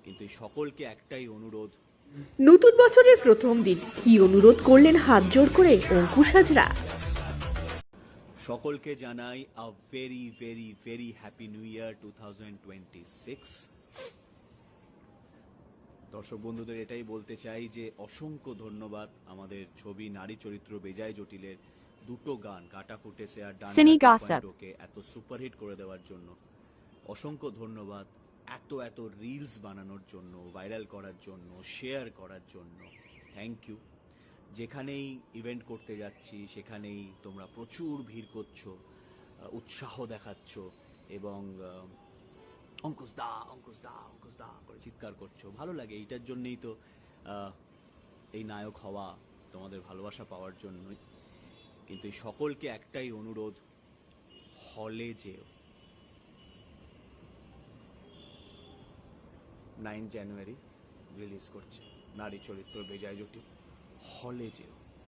কিন্তু সকলকে একটাই অনুরোধ, নতুন বছরের প্রথম দিন কি অনুরোধ করলেন হাত জোড় করে অঙ্কুশ হাজরা? সকলকে জানাই a very very very happy new year 2026। দর্শক বন্ধুদের এটাই বলতে চাই যে অসংখ্য ধন্যবাদ আমাদের ছবি নারী চরিত্র বেজায় জটিলের দুটো গান কাটা ফুটেছে আর ডান্ডা Cine 2.0 Gossip. কে এত সুপারহিট করে দেওয়ার জন্য। অসংখ্য ধন্যবাদ এত রিলস বানানোর জন্য, ভাইরাল করার জন্য, শেয়ার করার জন্য। Thank you. যেখানেই ইভেন্ট করতে যাচ্ছি সেখানেই তোমরা প্রচুর ভিড় করছো, উৎসাহ দেখাচ্ছ এবং অঙ্কুশ দা অঙ্কুশ দা অঙ্কুশ দা করে চিৎকার করছো। ভালো লাগে, এইটার জন্যই তো এই নায়ক হওয়া, তোমাদের ভালোবাসা পাওয়ার জন্যই। কিন্তু এই সকলকে একটাই অনুরোধ, হলে যেও। 9 জানুয়ারি রিলিজ করছে নারী চরিত্র বেজায় জটিল, হলে যেও।